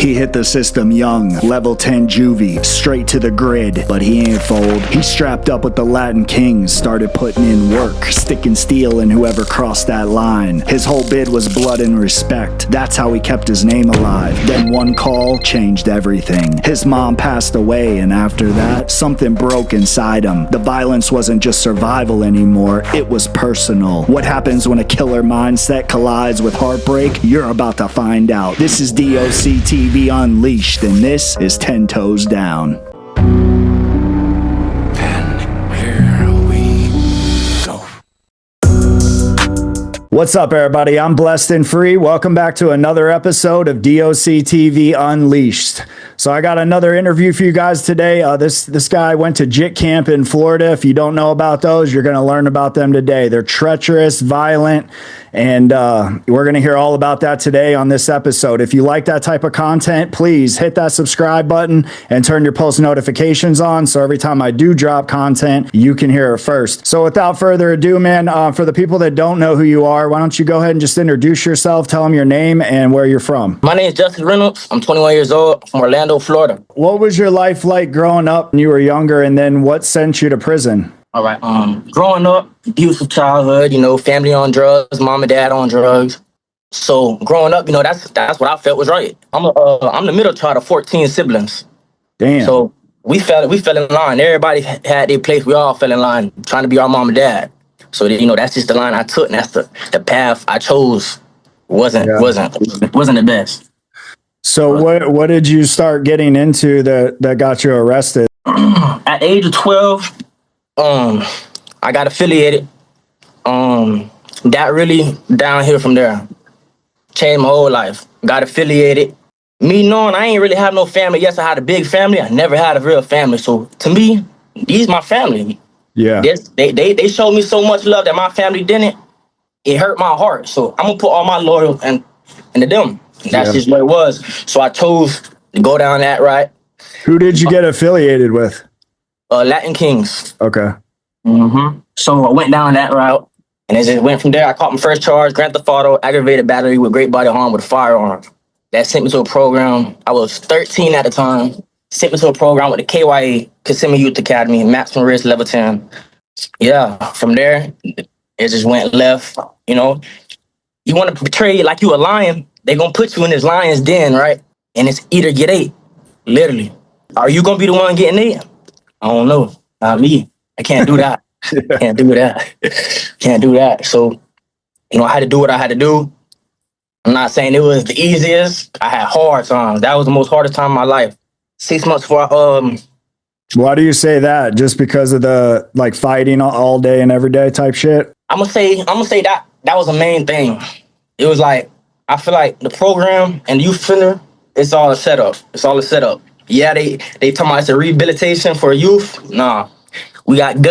He hit the system young, level 10 juvie, straight to the grid, but he ain't fold. He strapped up with the Latin Kings, started putting in work, sticking steel in whoever crossed that line. His whole bid was blood and respect. That's how he kept his name alive. Then one call changed everything. His mom passed away, and after that, something broke inside him. The violence wasn't just survival anymore, it was personal. What happens when a killer mindset collides with heartbreak? You're about to find out. This is DOC TV Unleashed, and this is 10 Toes Down. And here we go. What's up, everybody? I'm Blessed and Free. Welcome back to another episode of DOC TV Unleashed. So I got another interview for you guys today. This guy went to JIT camp in Florida. If you don't know about those, you're going to learn about them today. They're treacherous, violent, and we're going to hear all about that today on this episode. If you like that type of content, please hit that subscribe button and turn your post notifications on so every time I do drop content, you can hear it first. So without further ado, man, for the people that don't know who you are, why don't you go ahead and just introduce yourself, tell them your name and where you're from. My name is Justin Reynolds. I'm 21 years old, from Orlando, Florida. What was your life like growing up when you were younger, and then what sent you to prison? All right. Growing up, abusive childhood, family on drugs, mom and dad on drugs. So growing up, that's what I felt was right. I'm the middle child of 14 siblings. Damn. So we fell in line. Everybody had their place. We all fell in line trying to be our mom and dad. So that's just the line I took, and that's the path I chose. Wasn't the best. So what did you start getting into that got you arrested? At the age of 12, I got affiliated. That really downhill from there. Changed my whole life. Got affiliated. Me knowing I ain't really have no family. Yes, I had a big family. I never had a real family. So to me, these my family. Yeah. They showed me so much love that my family didn't. It hurt my heart. So I'm gonna put all my loyalty into them. That's just what it was. So I chose to go down that route. Who did you get affiliated with? Latin Kings. Okay. So I went down that route, and as it went from there, I caught my first charge, Grand Theft Auto, aggravated battery with great body harm with a firearm. That sent me to a program. I was 13 at the time. Sent me to a program with the KYA, Kissimmee Youth Academy, maximum risk level 10. Yeah, from there, it just went left. You want to portray like you a lion, they gonna put you in this lion's den, right? And it's either get ate, literally. Are you gonna be the one getting ate? I don't know. Not me. I can't do that. Can't do that. So, I had to do what I had to do. I'm not saying it was the easiest. I had hard times. That was the most hardest time of my life. 6 months before Why do you say that? Just because of the fighting all day and every day type shit? I'm gonna say that was the main thing. It was I feel like the program and the youth center, it's all a setup. Yeah, they talking about it's a rehabilitation for youth. Nah, we got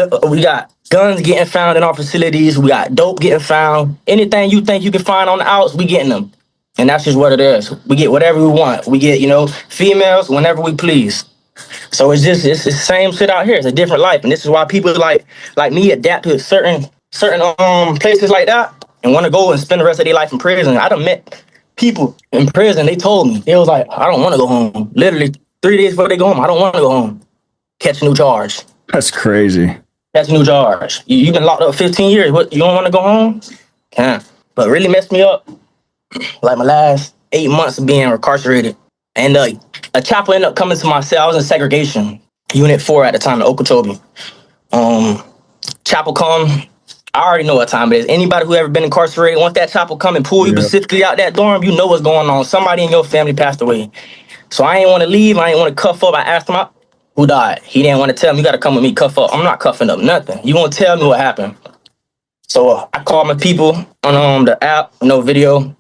guns getting found in our facilities. We got dope getting found. Anything you think you can find on the outs, we getting them. And that's just what it is. We get whatever we want. We get, females whenever we please. So it's the same shit out here. It's a different life. And this is why people like me adapt to certain places like that and want to go and spend the rest of their life in prison. I done met people in prison. They told me, they was like, I don't want to go home. Literally 3 days before they go home, I don't want to go home. Catch a new charge. That's crazy. Catch a new charge. You've been locked up 15 years. What, you don't want to go home? Can't. But really messed me up. My last 8 months of being incarcerated. And a chopper ended up coming to my cell. I was in segregation. Unit 4 at the time in Okeechobee. Chopper come. I already know what time it is. Anybody who ever been incarcerated, once that chopper come and pull you specifically out that dorm, you know what's going on. Somebody in your family passed away. So I ain't want to leave. I ain't want to cuff up. I asked him who died. He didn't want to tell me. You got to come with me, cuff up. I'm not cuffing up nothing. You won't tell me what happened. So I called my people on the app, video.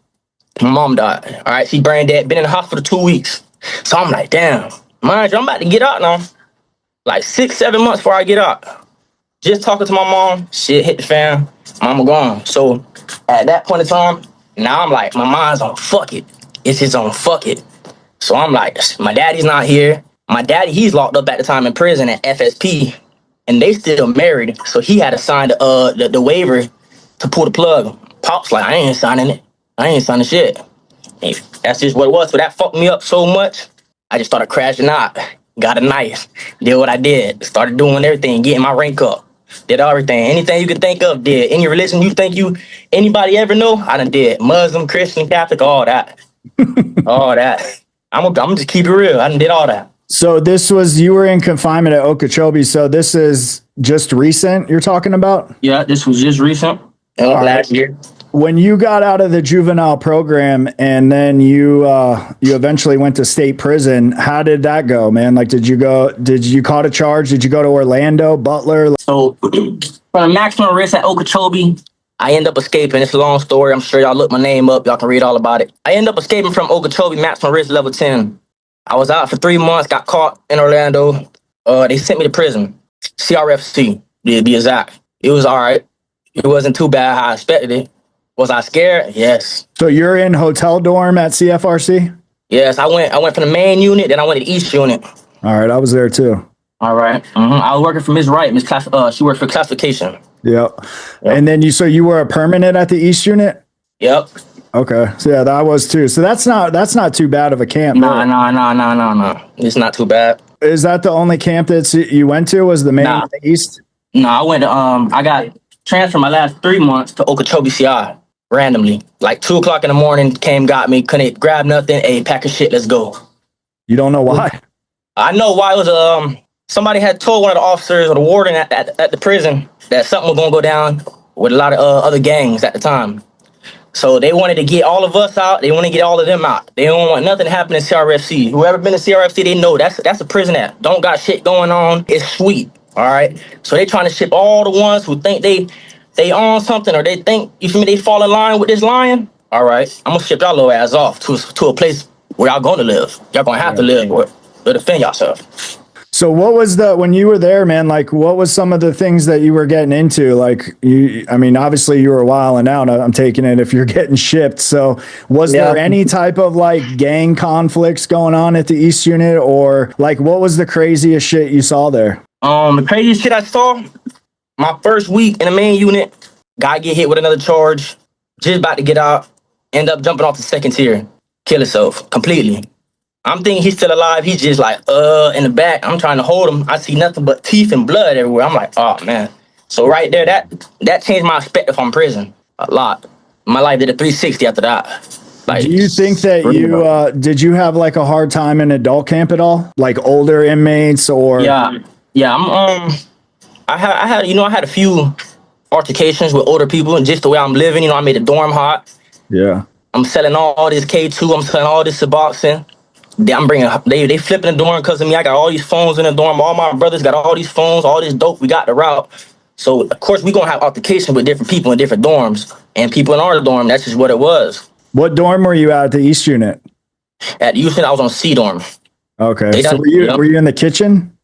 My mom died. All right, she brain dead. Been in the hospital 2 weeks. So I'm like, damn. Mind you, I'm about to get out now. 6-7 months before I get out. Just talking to my mom, shit hit the fan. Mama gone. So at that point in time, now I'm like, my mind's on fuck it. It's just on fuck it. So I'm like, my daddy's not here. My daddy, he's locked up at the time in prison at FSP, and they still married. So he had to sign the waiver to pull the plug. Pop's like, I ain't signing it. I ain't signing shit. And that's just what it was. So that fucked me up so much. I just started crashing out. Got a knife. Did what I did. Started doing everything, getting my rank up. Did everything. Anything you could think of, did. Any religion you think anybody ever know, I done did. Muslim, Christian, Catholic, all that. All that. I'm just keep it real. I done did all that. So you were in confinement at Okeechobee. So this is just recent you're talking about? Yeah, this was just recent. Last year. When you got out of the juvenile program and then you eventually went to state prison, how did that go, man? Like, did you caught a charge? Did you go to Orlando, Butler? So from the maximum risk at Okeechobee, I end up escaping. It's a long story. I'm sure y'all look my name up. Y'all can read all about it. I end up escaping from Okeechobee, maximum risk level 10. I was out for 3 months, got caught in Orlando. They sent me to prison, CRFC, to be exact. It was all right. It wasn't too bad how I expected it. Was I scared? Yes. So you're in hotel dorm at CFRC? Yes, I went from the main unit, then I went to the East unit. All right, I was there too. All right. I was working for Miss Wright. She worked for classification. Yep. And then you were a permanent at the East unit? Yep. Okay. So yeah, that was too. So that's not too bad of a camp. No. It's not too bad. Is that the only camp that you went to? Was the main the East? No, I went to I got transferred my last 3 months to Okeechobee CI randomly. Like 2 o'clock in the morning, came, got me, couldn't grab nothing. Hey, pack of shit, let's go. You don't know why? I know why. It was somebody had told one of the officers or the warden at the prison that something was gonna go down with a lot of other gangs at the time. So they wanted to get all of us out. They want to get all of them out. They don't want nothing to happen in CRFC. Whoever been to CRFC, they know that's a prison that don't got shit going on. It's sweet. All right. So they trying to ship all the ones who think they own something or they think, you feel me, they fall in line with this lion. All right. I'm gonna ship y'all little ass off to a place where y'all gonna live. Y'all gonna have to live to defend yourself. So what was when you were there, man, like what was some of the things that you were getting into? Like obviously you were wilding out, I'm taking it, if you're getting shipped. So was there any type of like gang conflicts going on at the East unit, or like what was the craziest shit you saw there? The craziest shit I saw, my first week in the main unit, guy get hit with another charge, just about to get out, end up jumping off the second tier, kill himself completely. I'm thinking he's still alive. He's just like, in the back. I'm trying to hold him. I see nothing but teeth and blood everywhere. I'm like, oh, man. So right there, that changed my perspective on prison a lot. My life did a 360 after that. Like, do you think that did you have like a hard time in adult camp at all? Like older inmates or? Yeah. I had a few altercations with older people, and just the way I'm living, I made the dorm hot. Yeah. I'm selling all this K2. I'm selling all this Suboxone. They flipping the dorm because of me. I got all these phones in the dorm. All my brothers got all these phones, all this dope. We got the route. So of course we gonna have altercation with different people in different dorms, and people in our dorm. That's just what it was. What dorm were you at the East unit? At Houston, I was on C dorm. Okay. So were you in the kitchen?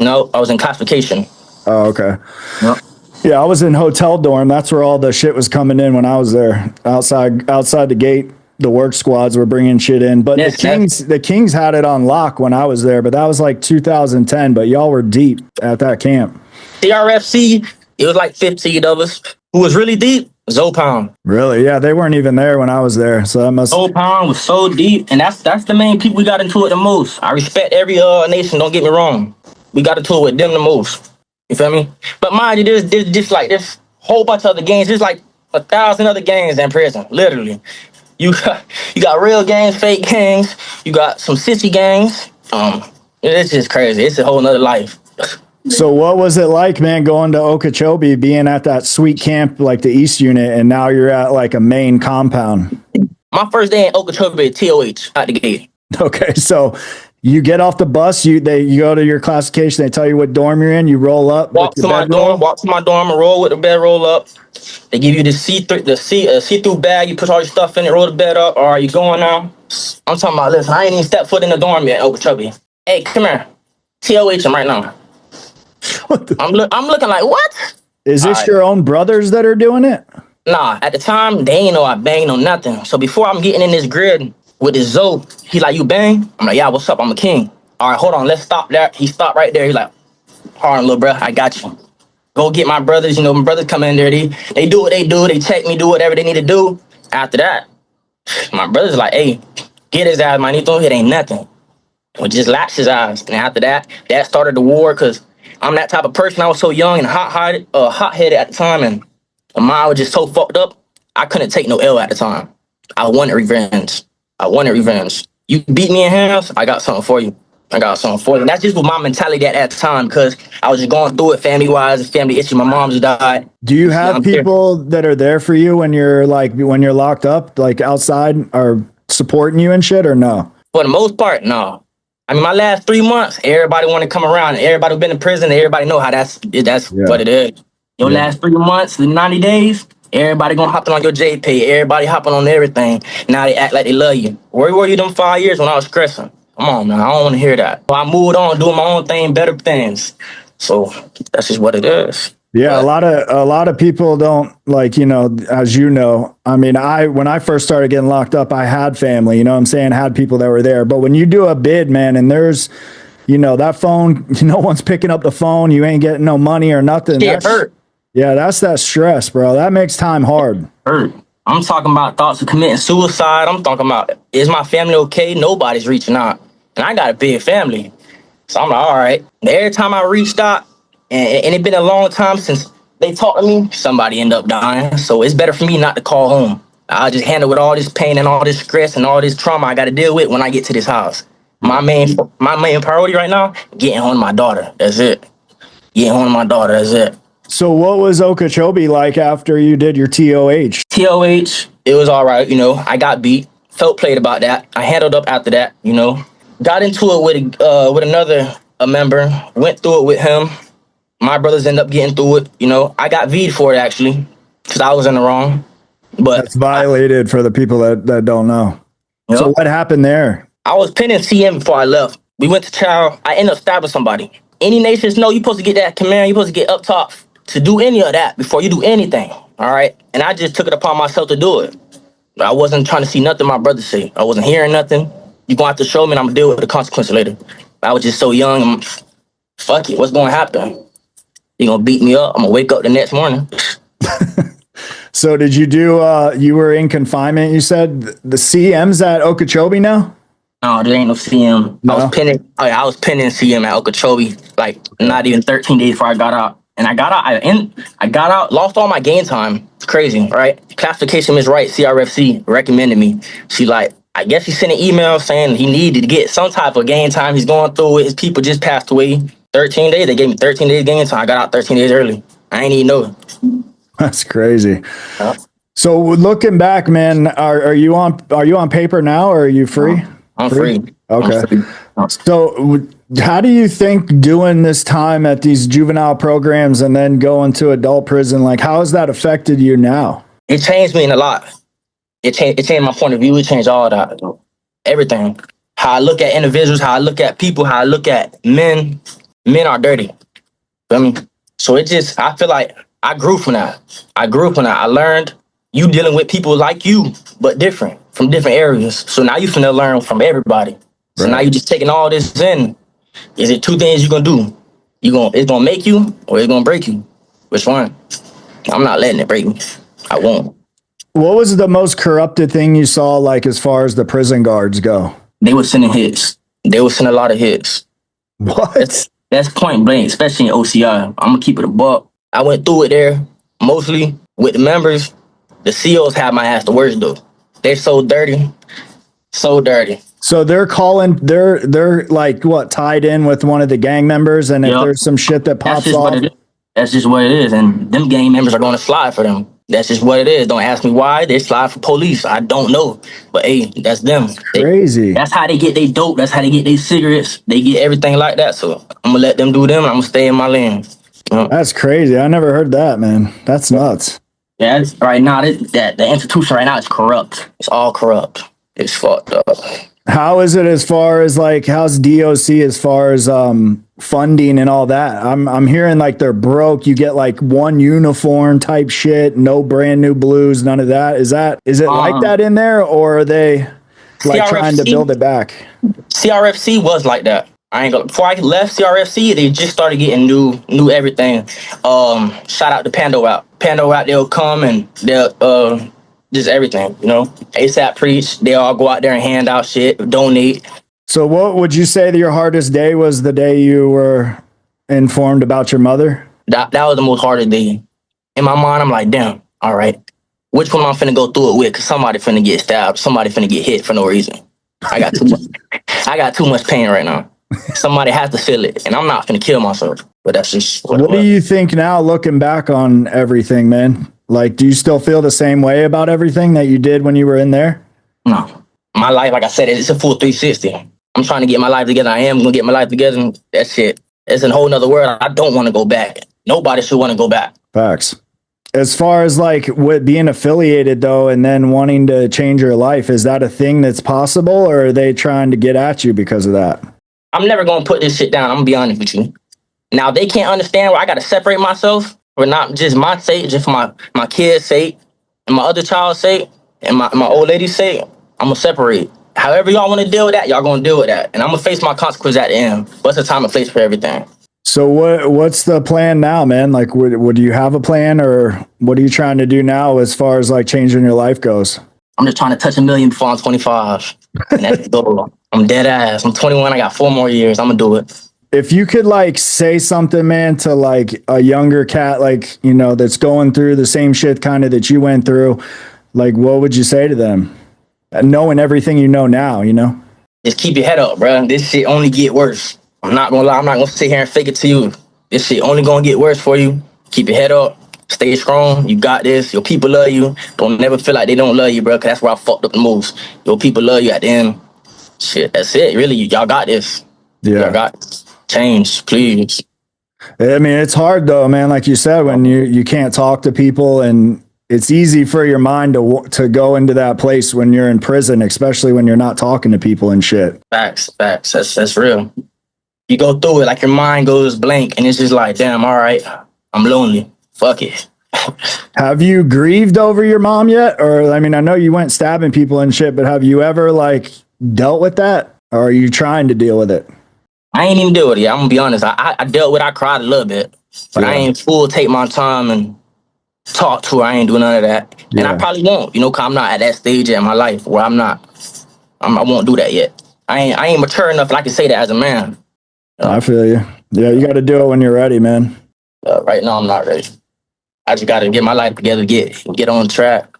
No, I was in classification. Oh, okay. Yep. Yeah, I was in hotel dorm. That's where all the shit was coming in when I was there. Outside the gate, the work squads were bringing shit in. But the Kings had it on lock when I was there. But that was like 2010. But y'all were deep at that camp. CRFC, it was like 15 of us. Who was really deep? Zopound. Really? Yeah, they weren't even there when I was there. So that must. Zopound was so deep, and that's the main people we got into it the most. I respect every nation. Don't get me wrong. We got into it with them the most. You feel me? But mind you, there's just like this whole bunch of other gangs. There's like 1,000 other gangs in prison. Literally, you got real gangs, fake gangs. You got some sissy gangs. It's just crazy. It's a whole nother life. So what was it like, man, going to Okeechobee, being at that sweet camp like the East unit, and now you're at like a main compound? My first day in Okeechobee, TOH at the gate. Okay, so you get off the bus, you go to your classification, they tell you what dorm you're in, you roll up. Walk to my dorm and roll with the bed roll up. They give you the see-through bag, you put all your stuff in it, roll the bed up. All right, you going now? I'm talking about, listen, I ain't even stepped foot in the dorm yet, Okeechobee. Hey, come here. TOH him right now. I'm looking like, what? Is this your own brothers that are doing it? Nah, at the time, they ain't know I banged on nothing. So before I'm getting in this grid with this Zoe, he like, you bang? I'm like, yeah, what's up? I'm a king. All right, hold on, let's stop there. He stopped right there. He's like, hold on, little bro, I got you. Go get my brothers. My brothers come in there. They do what they do. They check me, do whatever they need to do. After that, My brother's like, hey, get his ass, manito. It ain't nothing. We just latched his eyes. And after that, that started the war because I'm that type of person. I was so young and hot-headed at the time, and my mind was just so fucked up. I couldn't take no L at the time. I wanted revenge. I wanted revenge. You beat me in hands, I got something for you. I got something for you. And that's just what my mentality at that time because I was just going through it family-wise, family issues. My mom just died. Do you Yeah, have I'm here. people that are there for you when you're locked up, like outside, are supporting you and shit, or no? For the most part, no. I mean, my last 3 months, everybody want to come around. Everybody who been in prison, everybody know how that's Yeah. what it is. Your Yeah. last 3 months, the 90 days, everybody gonna hopping on your JPay. Everybody hopping on everything. Now they act like they love you. Where were you them 5 years when I was stressing? Come on, man. I don't want to hear that. So I moved on, doing my own thing, better things. So that's just what it is. Yeah, But a lot of people don't like, as you know. I mean, when I first started getting locked up, I had family, what I'm saying, had people that were there. But when you do a bid, man, and there's, that phone, no one's picking up the phone, you ain't getting no money or nothing. shit hurt. Yeah, that's that stress, bro. That makes time hard. Hurt. I'm talking about thoughts of committing suicide. I'm talking about, is my family okay? Nobody's reaching out. And I got a big family. So I'm like, all right. Every time I reached out, and it been a long time since they talked to me, somebody end up dying. So it's better for me not to call home. I'll just handle with all this pain and all this stress and all this trauma I got to deal with when I get to this house. My main priority right now, getting home to my daughter. That's it. Getting home to my daughter. That's it. So what was Okeechobee like after you did your TOH? TOH, it was all right. I got beat. Felt played about that. I handled up after that. Got into it with another member. Went through it with him. My brothers end up getting through it. I got V'd for it actually, because I was in the wrong. But That's violated for the people that don't know. Yep. So what happened there? I was pinning CM before I left. We went to trial. I ended up stabbing somebody. Any nations know you're supposed to get that command. You're supposed to get up top to do any of that before you do anything. All right. And I just took it upon myself to do it. I wasn't trying to see nothing my brother say. I wasn't hearing nothing. You're going to have to show me and I'm going to deal with the consequences later. I was just so young. Fuck it. What's going to happen? You're going to beat me up. I'm going to wake up the next morning. So did you do, you were in confinement, you said? The CM's at Okeechobee now? No, there ain't no CM. No? I was pinning CM at Okeechobee, like not even 13 days before I got out. And I got out, lost all my game time. It's crazy, right? Classification Miss Wright, CRFC, recommended me. I guess she sent an email saying he needed to get some type of game time. He's going through it. His people just passed away. 13 days. They gave me 13 days game time. I got out 13 days early. I ain't even know. That's crazy. Huh? So looking back, man, are you on paper now, or are you free? I'm free. Okay. I'm free. So how do you think doing this time at these juvenile programs and then going to adult prison, like how has that affected you now? It changed me in a lot. It changed my point of view. It changed all that. Everything. How I look at individuals, how I look at people, how I look at men. Men are dirty. Feel me? So I feel like I grew from that. I learned you dealing with people like you, but different, from different areas. So now you finna learn from everybody. So Right. now you just taking all this in. Is it two things you gonna do? It's gonna make you or it's gonna break you? Which one? I'm not letting it break me. I won't. What was the most corrupted thing you saw, like as far as the prison guards go? They were sending hits. They were sending a lot of hits. What? That's point blank, especially in OCI. I'm gonna keep it a buck. I went through it there, mostly with the members. The COs have my ass the worst though. They're so dirty. So dirty. So they're like what, tied in with one of the gang members, and if Yup. there's some shit that That's pops just off, what it is. That's just what it is. And them gang members are gonna slide for them. That's just what it is. Don't ask me why. They slide for police. I don't know. But hey, that's them. crazy. That's how they get their dope. That's how they get their cigarettes. They get everything like that. So I'm gonna let them do them. I'm gonna stay in my lane. That's crazy. I never heard that, man. That's nuts. Yeah, right now the institution right now is corrupt. It's all corrupt. It's fucked up. How is it as far as like, how's DOC as far as funding and all that? I'm hearing like they're broke. You get like one uniform type shit, no brand new blues, none of that. Is it like that in there, or are they like trying to build it back? CRFC was like that. Before I left CRFC, they just started getting new everything. Shout out to Pando out. Pando out, they'll come and they'll just everything, you know. ASAP preach. They all go out there and hand out shit, donate. So what would you say that your hardest day was the day you were informed about your mother? That was the most hardest day. In my mind, I'm like, damn, all right. Which one am I finna go through it with? Cause somebody finna get stabbed. Somebody finna get hit for no reason. I got too much. I got too much pain right now. Somebody has to feel it, and I'm not finna kill myself. But that's just what do you think now, looking back on everything, man? Like, do you still feel the same way about everything that you did when you were in there? No, my life, like I said, it's a full 360. I'm trying to get my life together. I am gonna get my life together. And that shit, it's a whole nother world. I don't want to go back. Nobody should want to go back. Facts. As far as like with being affiliated though, and then wanting to change your life, is that a thing that's possible, or are they trying to get at you because of that? I'm never gonna put this shit down. I'm gonna be honest with you. Now they can't understand where I gotta separate myself for not just my sake, just for my kids' sake, and my other child's sake, and my old lady's sake. I'm gonna separate. However y'all want to deal with that, y'all gonna deal with that, and I'm gonna face my consequences at the end. What's the time and place for everything? So what's the plan now, man? Like, would you have a plan, or what are you trying to do now as far as like changing your life goes? I'm just trying to touch 1 million before I'm 25, and that's the goal. I'm dead ass. I'm 21. I got 4 more years. I'm gonna do it. If you could like say something, man, to like a younger cat, like, you know, that's going through the same shit kind of that you went through, like, what would you say to them? Knowing everything you know now, you know? Just keep your head up, bro. This shit only get worse. I'm not gonna lie. I'm not gonna sit here and fake it to you. This shit only gonna get worse for you. Keep your head up. Stay strong. You got this. Your people love you. Don't never feel like they don't love you, bro, because that's where I fucked up the most. Your people love you at the end. Shit, that's it. Really, y'all got this. Yeah. Y'all got this. Change, please. I mean, it's hard though, man. Like you said, when you can't talk to people, and it's easy for your mind to go into that place when you're in prison, especially when you're not talking to people and shit. Facts. That's real. You go through it, like your mind goes blank, and it's just like, damn, all right, I'm lonely. Fuck it. Have you grieved over your mom yet? Or, I mean, I know you went stabbing people and shit, but have you ever like dealt with that? Or are you trying to deal with it? I ain't even deal with it yet. I'm gonna be honest. I dealt with it. I cried a little bit, but I ain't full take my time and talk to her. I ain't doing none of that. And I probably won't, you know, cause I'm not at that stage yet in my life where I won't do that yet. I ain't mature enough, like I can say that as a man. I feel you. Yeah, you got to do it when you're ready, man. Right now, I'm not ready. I just got to get my life together, get on track.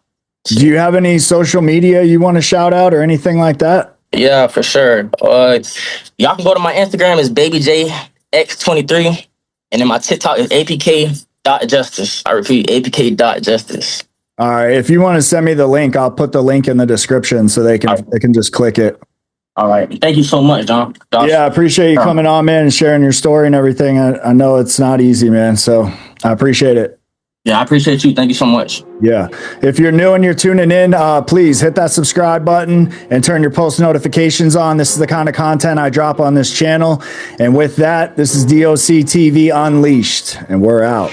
Do you have any social media you want to shout out or anything like that? Yeah, for sure. Y'all can go to my Instagram, it's babyjx23, and then my TikTok is apk.justice. I repeat, apk.justice. All right. If you want to send me the link, I'll put the link in the description so they can just click it. All right. Thank you so much, John. Yeah, I appreciate you coming on, man, and sharing your story and everything. I know it's not easy, man. So I appreciate it. Yeah, I appreciate you. Thank you so much. Yeah. If you're new and you're tuning in, please hit that subscribe button and turn your post notifications on. This is the kind of content I drop on this channel. And with that, this is DOC TV Unleashed, and we're out.